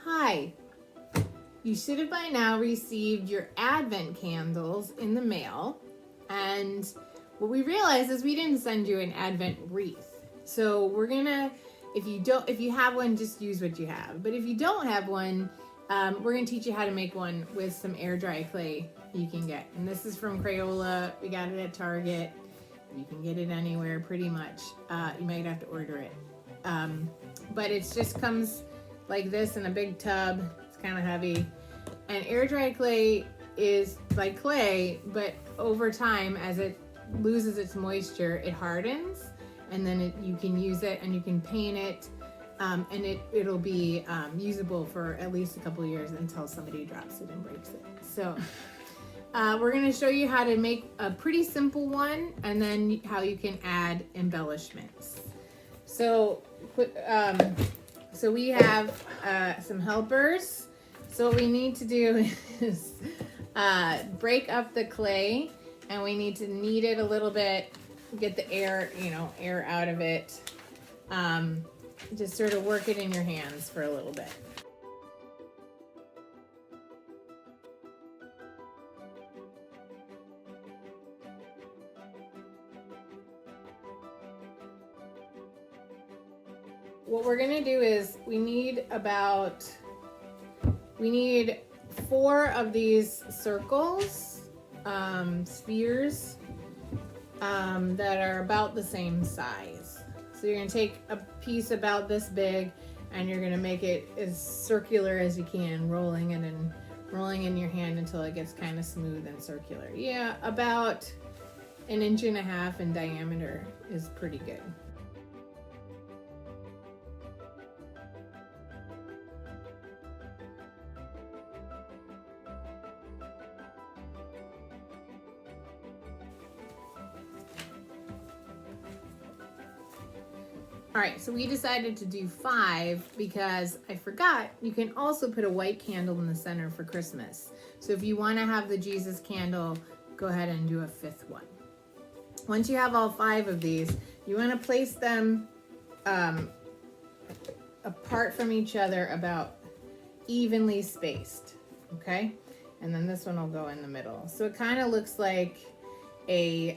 Hi, you should have by now received your Advent candles in the mail, and what we realized is we didn't send you an Advent wreath. So we're gonna, if you have one, just use what you have. But if you don't have one, we're gonna teach you how to make one with some air dry clay you can get. And this is from Crayola. We got it at Target. You can get it anywhere pretty much. You might have to order it. But it just comes like this in a big tub. It's kind of heavy. And air dry clay is like clay, but over time, as it loses its moisture, it hardens, and then you can use it and you can paint it, and it'll be usable for at least a couple of years until somebody drops it and breaks it. So we're going to show you how to make a pretty simple one, and then how you can add embellishments. So we have some helpers. So what we need to do is break up the clay, and we need to knead it a little bit, get the air out of it. Just sort of work it in your hands for a little bit. What we're gonna do is we need 4 of these circles, spheres, that are about the same size. So you're gonna take a piece about this big, and you're gonna make it as circular as you can, rolling in your hand until it gets kind of smooth and circular. Yeah, about 1.5 inches in diameter is pretty good. All right, so we decided to do 5 because I forgot you can also put a white candle in the center for Christmas. So if you want to have the Jesus candle, go ahead and do a 5th one. Once you have all 5 of these, you want to place them apart from each other, about evenly spaced, okay? And then this one will go in the middle. So it kind of looks like a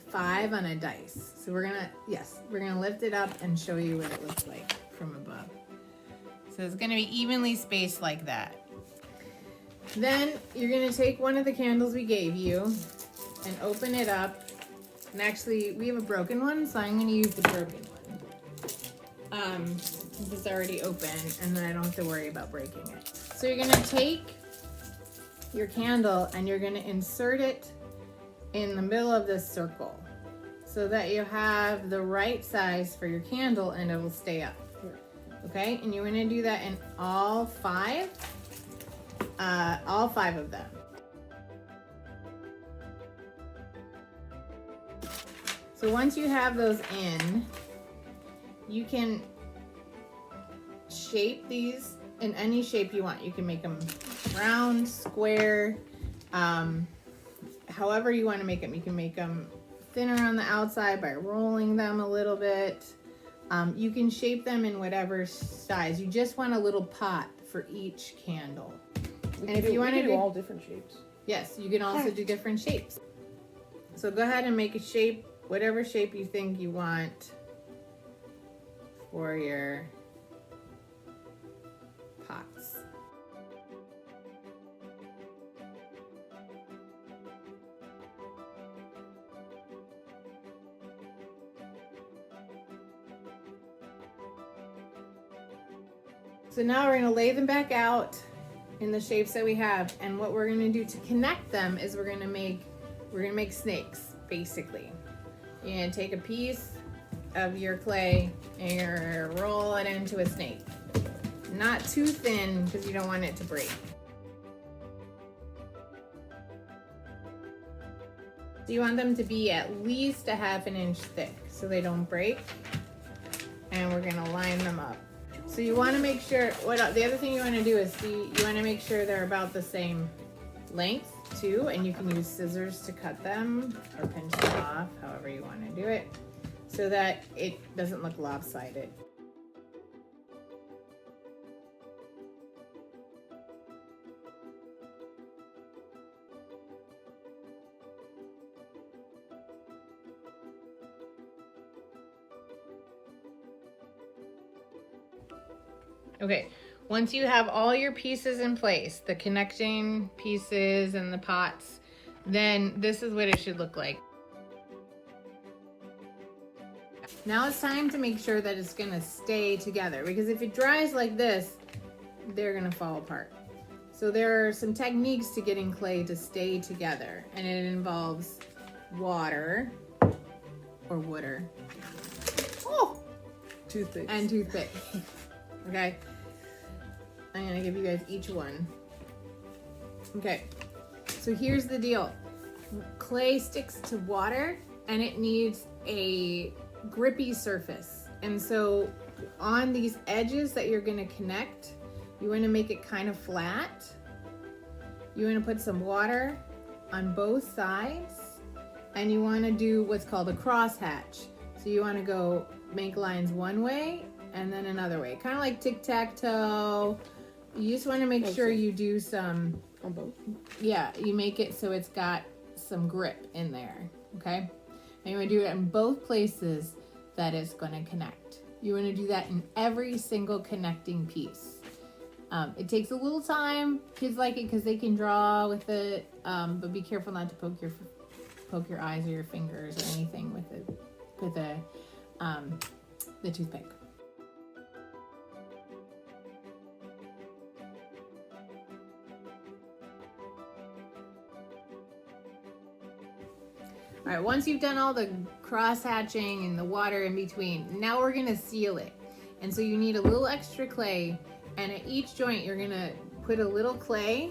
5 on a dice. So we're gonna lift it up and show you what it looks like from above. So it's gonna be evenly spaced like that. Then you're gonna take one of the candles we gave you and open it up. And actually, we have a broken one, so I'm gonna use the broken one. It's already open, and then I don't have to worry about breaking it. So you're gonna take your candle and you're gonna insert it in the middle of this circle, so that you have the right size for your candle and it will stay up. Okay, and you want to do that in all 5 of them. So once you have those in, you can shape these in any shape you want. You can make them round, square, however you want to make them. You can make them thinner on the outside by rolling them a little bit. You can shape them in whatever size. You just want a little pot for each candle. And if you want to do all different shapes. Yes, you can also do different shapes. So go ahead and make a shape, whatever shape you think you want for your pots. So now we're going to lay them back out in the shapes that we have, and what we're going to do to connect them is we're going to make snakes, basically. You're going to take a piece of your clay and you're going to roll it into a snake. Not too thin because you don't want it to break. So you want them to be at least 1/2 inch thick so they don't break, and we're going to line them up. So you want to make sure, the other thing you want to do is you want to make sure they're about the same length too, and you can use scissors to cut them or pinch them off, however you want to do it, so that it doesn't look lopsided. Okay, once you have all your pieces in place, the connecting pieces and the pots, then this is what it should look like. Now it's time to make sure that it's gonna stay together, because if it dries like this, they're gonna fall apart. So there are some techniques to getting clay to stay together, and it involves water or water. Oh! Toothpicks. And toothpicks. Okay. I'm gonna give you guys each one. Okay. So here's the deal. Clay sticks to water and it needs a grippy surface. And so on these edges that you're gonna connect, you wanna make it kind of flat. You wanna put some water on both sides, and you wanna do what's called a crosshatch. So you wanna go make lines one way and then another way, kind of like tic-tac-toe. You just want to make sure you do some on both. Yeah, you make it so it's got some grip in there. Okay, and you want to do it in both places that it's going to connect. You want to do that in every single connecting piece. It takes a little time. Kids like it because they can draw with it, but be careful not to poke your eyes or your fingers or anything with the toothpick. All right, once you've done all the cross hatching and the water in between, now we're gonna seal it. And so you need a little extra clay, and at each joint you're gonna put a little clay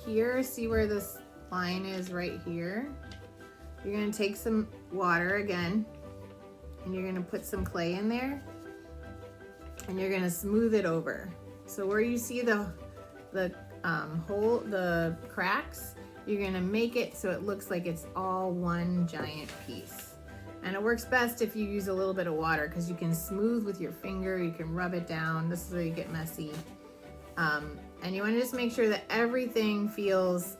here. See where this line is right here? You're gonna take some water again, and you're gonna put some clay in there, and you're gonna smooth it over. So where you see the hole, the cracks, you're gonna make it so it looks like it's all one giant piece. And it works best if you use a little bit of water, because you can smooth with your finger, you can rub it down. This is where you get messy. And you wanna just make sure that everything feels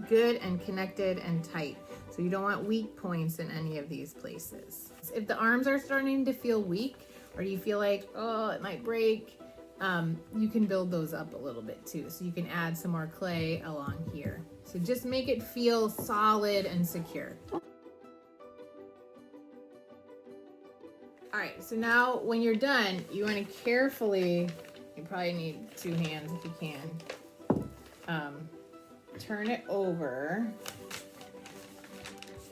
good and connected and tight. So you don't want weak points in any of these places. If the arms are starting to feel weak, or you feel like, oh, it might break, you can build those up a little bit too. So you can add some more clay along here. So just make it feel solid and secure. All right, so now when you're done, you want to carefully, you probably need 2 hands if you can, turn it over,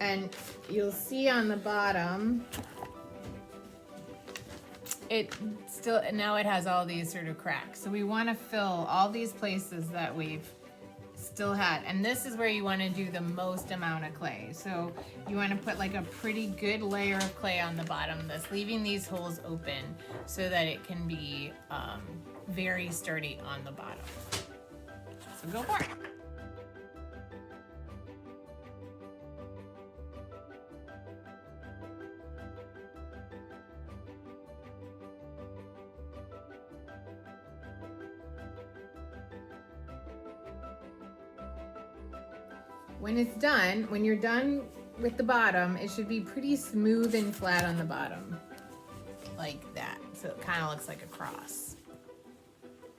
and you'll see on the bottom, now it has all these sort of cracks. So we want to fill all these places that we've still had, and this is where you want to do the most amount of clay. So you want to put like a pretty good layer of clay on the bottom of this, leaving these holes open so that it can be very sturdy on the bottom. So go for it. When it's done, when you're done with the bottom, it should be pretty smooth and flat on the bottom, like that. So it kind of looks like a cross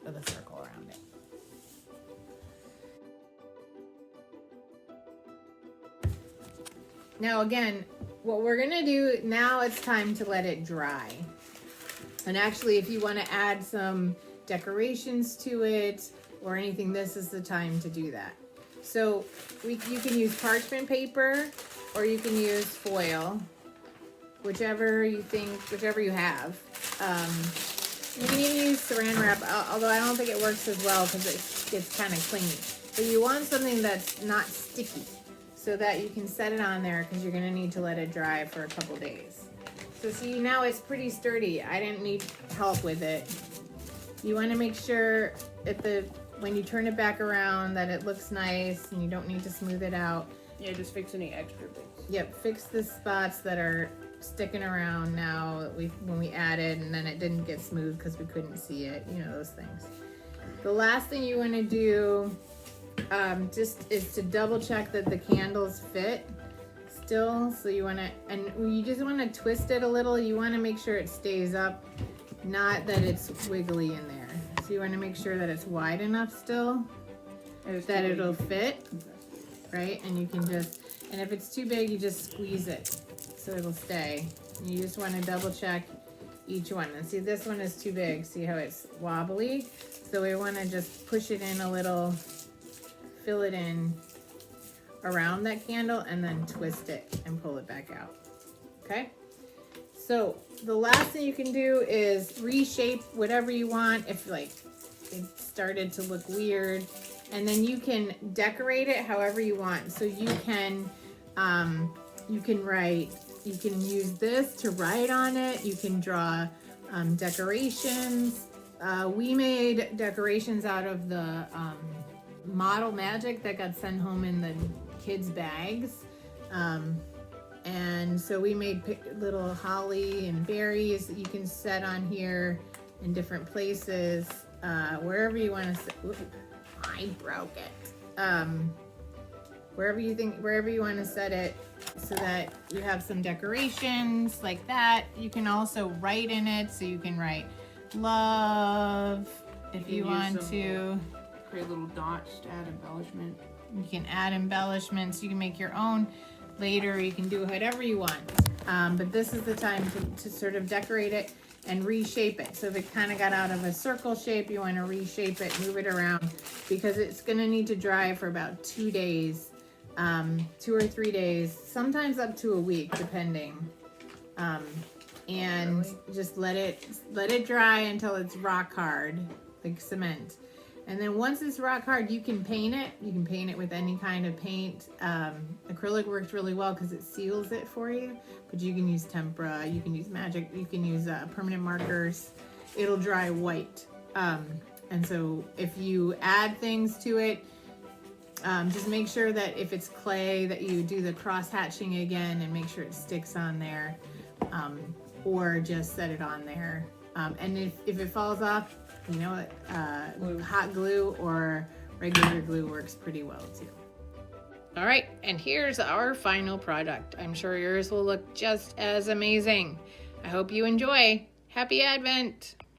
with a circle around it. Now again, what we're gonna do, now it's time to let it dry. And actually, if you wanna add some decorations to it or anything, this is the time to do that. So you can use parchment paper, or you can use foil, whichever you have. You can even use saran wrap, although I don't think it works as well because it gets kind of clingy. But you want something that's not sticky so that you can set it on there, because you're gonna need to let it dry for a couple days. So see, now it's pretty sturdy. I didn't need help with it. You wanna make sure when you turn it back around that it looks nice, and you don't need to smooth it out. Yeah, just fix any extra bits. Yep, fix the spots that are sticking around now when we added, and then it didn't get smooth because we couldn't see it, you know, those things. The last thing you want to do just is to double check that the candles fit still. So you want to, and you just want to twist it a little. You want to make sure it stays up not that it's wiggly in there. So you want to make sure that it's wide enough still that it'll fit, right? And you can just, and if it's too big, you just squeeze it so it'll stay. And you just want to double check each one. And see, this one is too big. See how it's wobbly? So we want to just push it in a little, fill it in around that candle, and then twist it and pull it back out. Okay? So the last thing you can do is reshape whatever you want if like it started to look weird, and then you can decorate it however you want. So you can write, you can use this to write on it. You can draw decorations. We made decorations out of the model magic that got sent home in the kids' bags. And so we made little holly and berries that you can set on here in different places, wherever you want to set. I broke it. Wherever you want to set it, so that you have some decorations like that. You can also write in it, so you can write love if you want to. Create little dots to add embellishment. You can add embellishments. You can make your own. Later, you can do whatever you want. But this is the time to sort of decorate it and reshape it. So if it kind of got out of a circle shape, you want to reshape it, move it around, because it's going to need to dry for about 2 days, 2 or 3 days, sometimes up to a week, depending. And just let it dry until it's rock hard, like cement. And then once it's rock hard, you can paint it. You can paint it with any kind of paint. Acrylic works really well because it seals it for you. But you can use tempera, you can use magic, you can use permanent markers. It'll dry white. And so if you add things to it, just make sure that if it's clay that you do the cross hatching again and make sure it sticks on there. Or just set it on there. And if it falls off, you know what, hot glue or regular glue works pretty well too. All right, and here's our final product. I'm sure yours will look just as amazing. I hope you enjoy. Happy Advent!